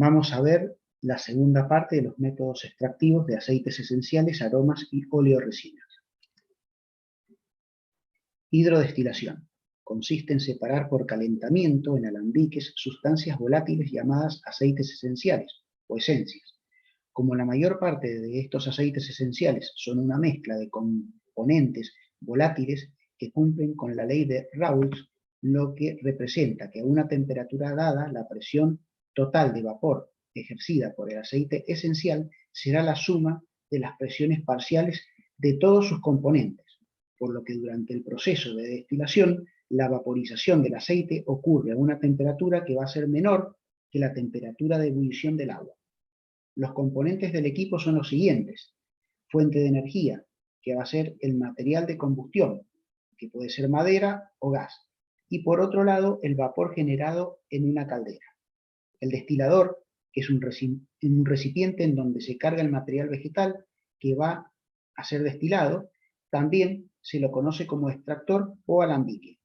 Vamos a ver la segunda parte de los métodos extractivos de aceites esenciales, aromas y oleoresinas. Hidrodestilación. Consiste en separar por calentamiento en alambiques sustancias volátiles llamadas aceites esenciales o esencias. Como la mayor parte de estos aceites esenciales son una mezcla de componentes volátiles que cumplen con la ley de Raoult, lo que representa que a una temperatura dada la presión total de vapor ejercida por el aceite esencial será la suma de las presiones parciales de todos sus componentes, por lo que durante el proceso de destilación la vaporización del aceite ocurre a una temperatura que va a ser menor que la temperatura de ebullición del agua. Los componentes del equipo son los siguientes: fuente de energía, que va a ser el material de combustión, que puede ser madera o gas, y por otro lado el vapor generado en una caldera. El destilador, que es un recipiente en donde se carga el material vegetal que va a ser destilado, también se lo conoce como extractor o alambique.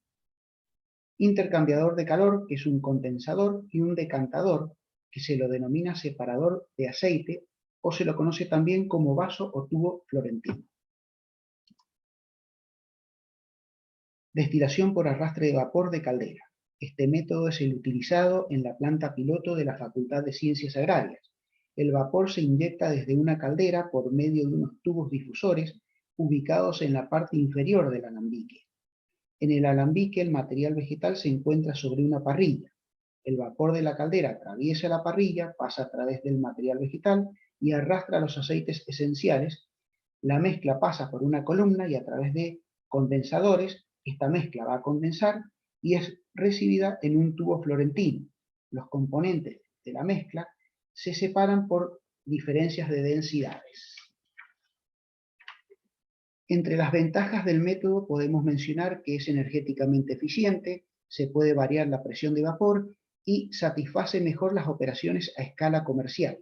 Intercambiador de calor, que es un condensador, y un decantador, que se lo denomina separador de aceite, o se lo conoce también como vaso o tubo florentino. Destilación por arrastre de vapor de caldera. Este método es el utilizado en la planta piloto de la Facultad de Ciencias Agrarias. El vapor se inyecta desde una caldera por medio de unos tubos difusores ubicados en la parte inferior del alambique. En el alambique el material vegetal se encuentra sobre una parrilla. El vapor de la caldera atraviesa la parrilla, pasa a través del material vegetal y arrastra los aceites esenciales. La mezcla pasa por una columna y a través de condensadores, esta mezcla va a condensar y es recibida en un tubo florentino. Los componentes de la mezcla se separan por diferencias de densidades. Entre las ventajas del método podemos mencionar que es energéticamente eficiente, se puede variar la presión de vapor y satisface mejor las operaciones a escala comercial.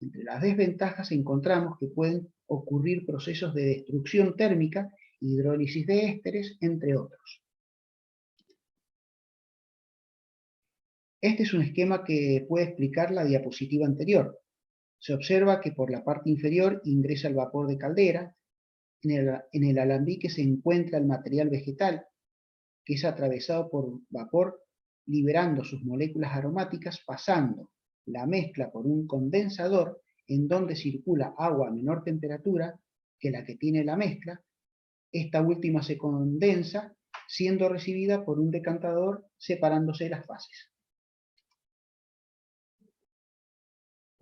Entre las desventajas encontramos que pueden ocurrir procesos de destrucción térmica, hidrólisis de ésteres, entre otros. Este es un esquema que puede explicar la diapositiva anterior. Se observa que por la parte inferior ingresa el vapor de caldera. En el alambique se encuentra el material vegetal, que es atravesado por vapor, liberando sus moléculas aromáticas, pasando la mezcla por un condensador, en donde circula agua a menor temperatura que la que tiene la mezcla. Esta última se condensa, siendo recibida por un decantador, separándose las fases.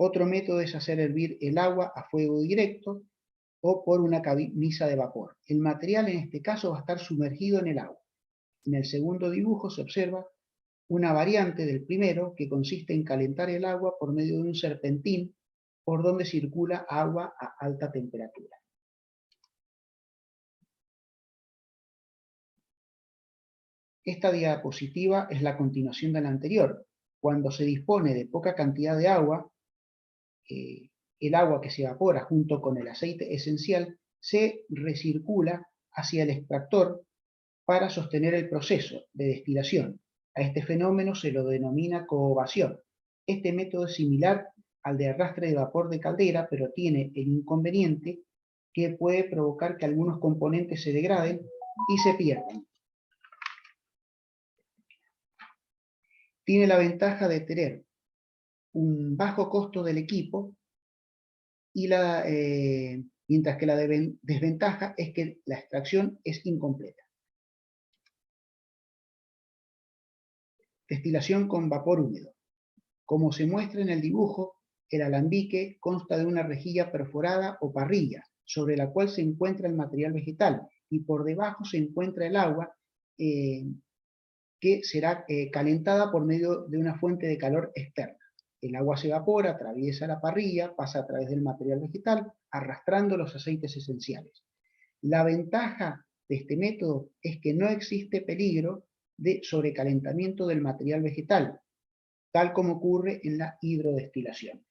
Otro método es hacer hervir el agua a fuego directo, o por una camisa de vapor. El material en este caso va a estar sumergido en el agua. En el segundo dibujo se observa una variante del primero que consiste en calentar el agua por medio de un serpentín por donde circula agua a alta temperatura. Esta diapositiva es la continuación de la anterior. Cuando se dispone de poca cantidad de agua, el agua que se evapora junto con el aceite esencial se recircula hacia el extractor para sostener el proceso de destilación. A este fenómeno se lo denomina cohobación. Este método es similar al de arrastre de vapor de caldera, pero tiene el inconveniente que puede provocar que algunos componentes se degraden y se pierdan. Tiene la ventaja de tener un bajo costo del equipo y mientras que la desventaja es que la extracción es incompleta. Destilación con vapor húmedo. Como se muestra en el dibujo, el alambique consta de una rejilla perforada o parrilla, sobre la cual se encuentra el material vegetal, y por debajo se encuentra el agua que será calentada por medio de una fuente de calor externa. El agua se evapora, atraviesa la parrilla, pasa a través del material vegetal, arrastrando los aceites esenciales. La ventaja de este método es que no existe peligro de sobrecalentamiento del material vegetal, tal como ocurre en la hidrodestilación.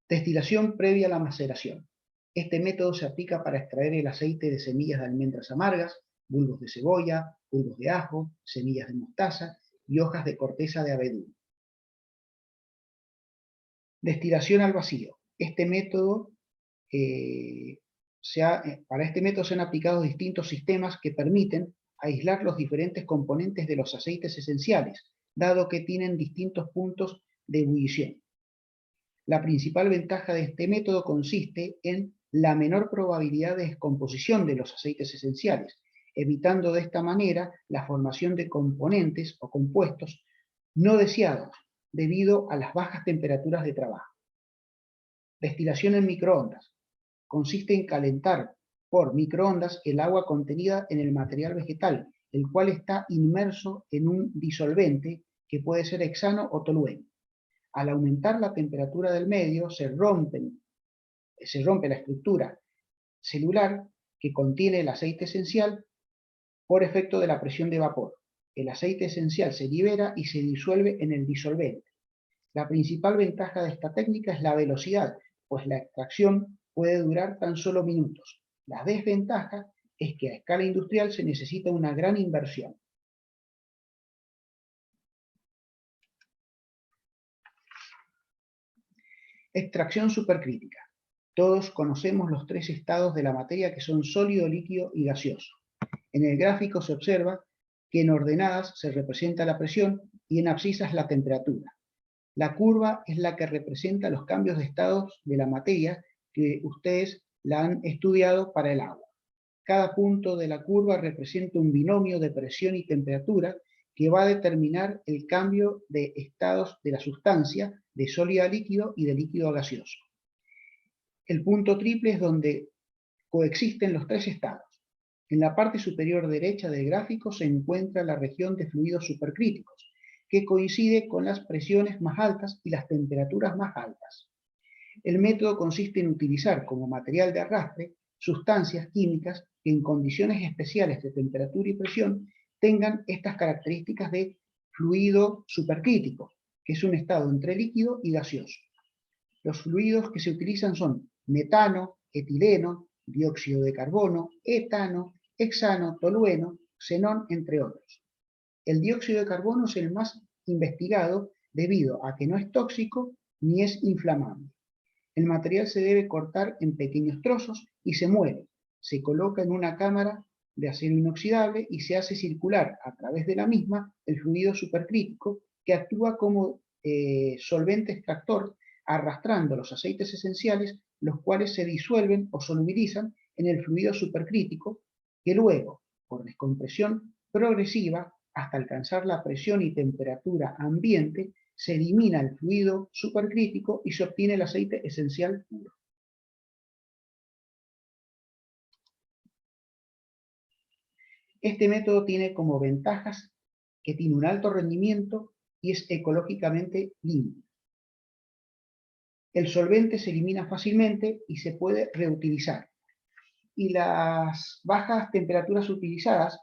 Destilación previa a la maceración. Este método se aplica para extraer el aceite de semillas de almendras amargas, bulbos de cebolla, bulbos de ajo, semillas de mostaza y hojas de corteza de abedul. Destilación al vacío. Este método, para este método se han aplicado distintos sistemas que permiten aislar los diferentes componentes de los aceites esenciales, dado que tienen distintos puntos de ebullición. La principal ventaja de este método consiste en la menor probabilidad de descomposición de los aceites esenciales, evitando de esta manera la formación de componentes o compuestos no deseados debido a las bajas temperaturas de trabajo. Destilación en microondas. Consiste en calentar por microondas el agua contenida en el material vegetal, el cual está inmerso en un disolvente que puede ser hexano o tolueno. Al aumentar la temperatura del medio, se rompe la estructura celular que contiene el aceite esencial por efecto de la presión de vapor. El aceite esencial se libera y se disuelve en el disolvente. La principal ventaja de esta técnica es la velocidad, pues la extracción puede durar tan solo minutos. La desventaja es que a escala industrial se necesita una gran inversión. Extracción supercrítica. Todos conocemos los tres estados de la materia que son sólido, líquido y gaseoso. En el gráfico se observa que en ordenadas se representa la presión y en abscisas la temperatura. La curva es la que representa los cambios de estados de la materia que ustedes la han estudiado para el agua. Cada punto de la curva representa un binomio de presión y temperatura que va a determinar el cambio de estados de la sustancia, de sólido a líquido y de líquido a gaseoso. El punto triple es donde coexisten los tres estados. En la parte superior derecha del gráfico se encuentra la región de fluidos supercríticos, que coincide con las presiones más altas y las temperaturas más altas. El método consiste en utilizar como material de arrastre sustancias químicas que en condiciones especiales de temperatura y presión tengan estas características de fluido supercrítico, que es un estado entre líquido y gaseoso. Los fluidos que se utilizan son metano, etileno, dióxido de carbono, etano, hexano, tolueno, xenón, entre otros. El dióxido de carbono es el más investigado debido a que no es tóxico ni es inflamable. El material se debe cortar en pequeños trozos y se muele. Se coloca en una cámara de acero inoxidable y se hace circular a través de la misma el fluido supercrítico que actúa como solvente extractor arrastrando los aceites esenciales, los cuales se disuelven o solubilizan en el fluido supercrítico, que luego, por descompresión progresiva, hasta alcanzar la presión y temperatura ambiente, se elimina el fluido supercrítico y se obtiene el aceite esencial puro. Este método tiene como ventajas que tiene un alto rendimiento y es ecológicamente limpio. El solvente se elimina fácilmente y se puede reutilizar. Y las bajas temperaturas utilizadas,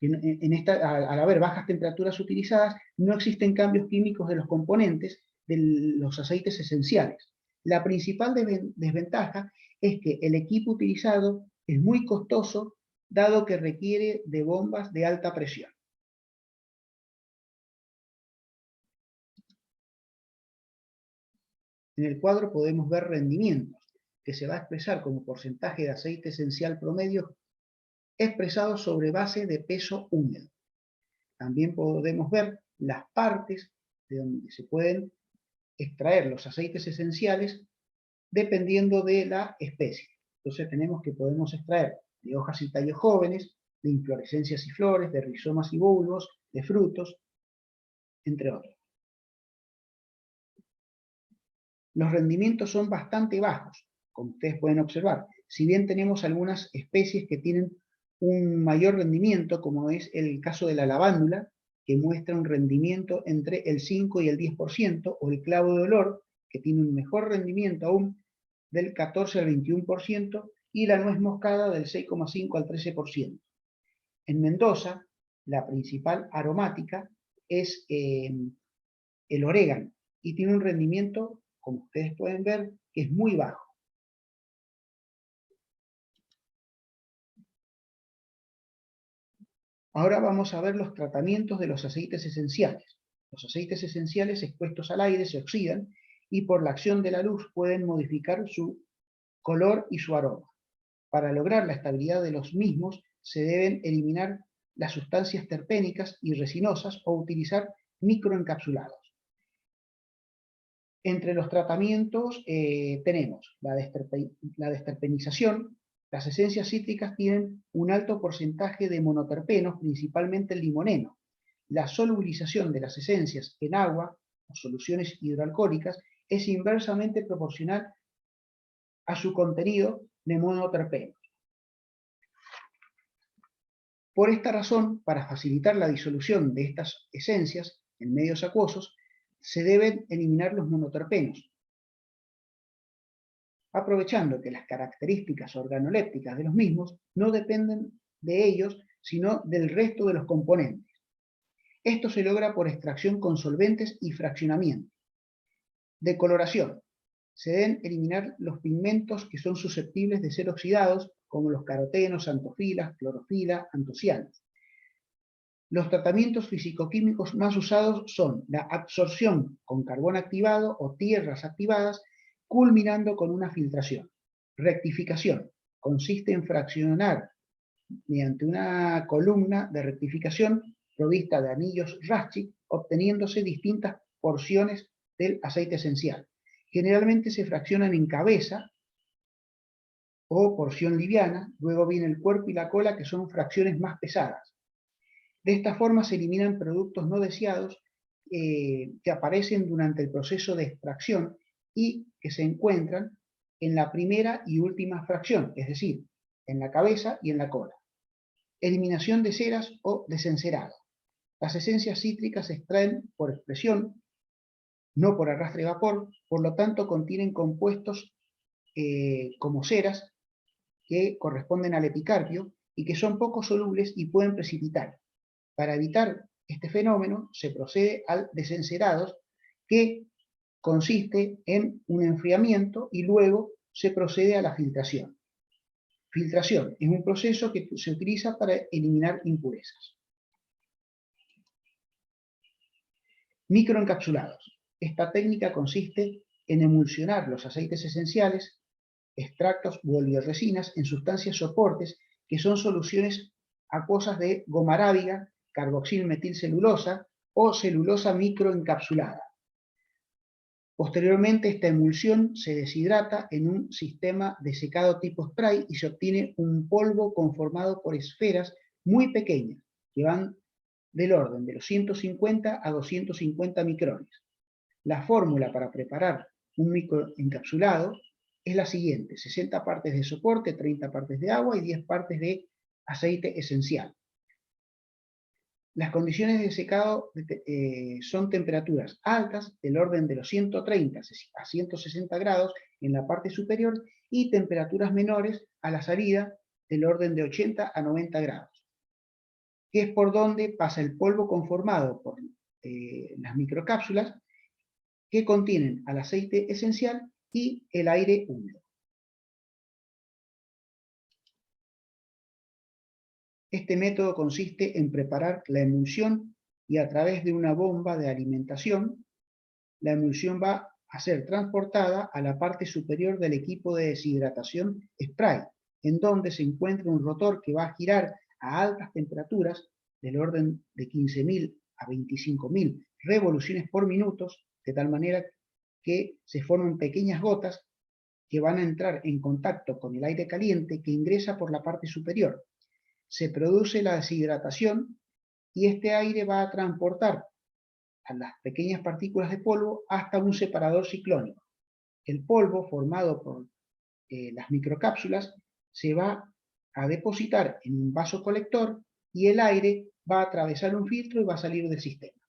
al haber bajas temperaturas utilizadas, no existen cambios químicos de los componentes de los aceites esenciales. La principal desventaja es que el equipo utilizado es muy costoso, dado que requiere de bombas de alta presión. En el cuadro podemos ver rendimientos, que se va a expresar como porcentaje de aceite esencial promedio expresado sobre base de peso húmedo. También podemos ver las partes de donde se pueden extraer los aceites esenciales dependiendo de la especie. Entonces tenemos que podemos extraer de hojas y tallos jóvenes, de inflorescencias y flores, de rizomas y bulbos, de frutos, entre otros. Los rendimientos son bastante bajos, como ustedes pueden observar. Si bien tenemos algunas especies que tienen un mayor rendimiento, como es el caso de la lavándula, que muestra un rendimiento entre el 5 y el 10%, o el clavo de olor, que tiene un mejor rendimiento aún del 14 al 21%, y la nuez moscada del 6,5 al 13%. En Mendoza, la principal aromática es el orégano, y tiene un rendimiento, como ustedes pueden ver, que es muy bajo. Ahora vamos a ver los tratamientos de los aceites esenciales. Los aceites esenciales expuestos al aire se oxidan y por la acción de la luz pueden modificar su color y su aroma. Para lograr la estabilidad de los mismos se deben eliminar las sustancias terpénicas y resinosas o utilizar microencapsulados. Entre los tratamientos tenemos la desterpenización. Las esencias cítricas tienen un alto porcentaje de monoterpenos, principalmente el limoneno. La solubilización de las esencias en agua o soluciones hidroalcohólicas es inversamente proporcional a su contenido de monoterpenos. Por esta razón, para facilitar la disolución de estas esencias en medios acuosos, se deben eliminar los monoterpenos, aprovechando que las características organolépticas de los mismos no dependen de ellos, sino del resto de los componentes. Esto se logra por extracción con solventes y fraccionamiento. Decoloración. Se deben eliminar los pigmentos que son susceptibles de ser oxidados, como los carotenos, antofilas, clorofila, antocianas. Los tratamientos fisicoquímicos más usados son la absorción con carbón activado o tierras activadas, culminando con una filtración. Rectificación. Consiste en fraccionar mediante una columna de rectificación provista de anillos Raschig, obteniéndose distintas porciones del aceite esencial. Generalmente se fraccionan en cabeza o porción liviana, luego viene el cuerpo y la cola, que son fracciones más pesadas. De esta forma se eliminan productos no deseados que aparecen durante el proceso de extracción y que se encuentran en la primera y última fracción, es decir, en la cabeza y en la cola. Eliminación de ceras o desencerado. Las esencias cítricas se extraen por expresión, no por arrastre de vapor, por lo tanto contienen compuestos como ceras que corresponden al epicarpio y que son poco solubles y pueden precipitar. Para evitar este fenómeno se procede al desencerado, que consiste en un enfriamiento y luego se procede a la filtración. Filtración es un proceso que se utiliza para eliminar impurezas. Microencapsulados. Esta técnica consiste en emulsionar los aceites esenciales, extractos u oleoresinas en sustancias soportes que son soluciones acuosas de goma arábiga, carboxilmetilcelulosa o celulosa microencapsulada. Posteriormente, esta emulsión se deshidrata en un sistema de secado tipo spray y se obtiene un polvo conformado por esferas muy pequeñas que van del orden de los 150 a 250 micrones. La fórmula para preparar un microencapsulado es la siguiente: 60 partes de soporte, 30 partes de agua y 10 partes de aceite esencial. Las condiciones de secado son temperaturas altas, del orden de los 130 a 160 grados en la parte superior, y temperaturas menores a la salida, del orden de 80 a 90 grados, que es por donde pasa el polvo conformado por las microcápsulas que contienen al aceite esencial y el aire húmedo. Este método consiste en preparar la emulsión y a través de una bomba de alimentación, la emulsión va a ser transportada a la parte superior del equipo de deshidratación spray, en donde se encuentra un rotor que va a girar a altas temperaturas, del orden de 15.000 a 25.000 revoluciones por minuto, de tal manera que se forman pequeñas gotas que van a entrar en contacto con el aire caliente que ingresa por la parte superior. Se produce la deshidratación y este aire va a transportar a las pequeñas partículas de polvo hasta un separador ciclónico. El polvo formado por las microcápsulas se va a depositar en un vaso colector y el aire va a atravesar un filtro y va a salir del sistema.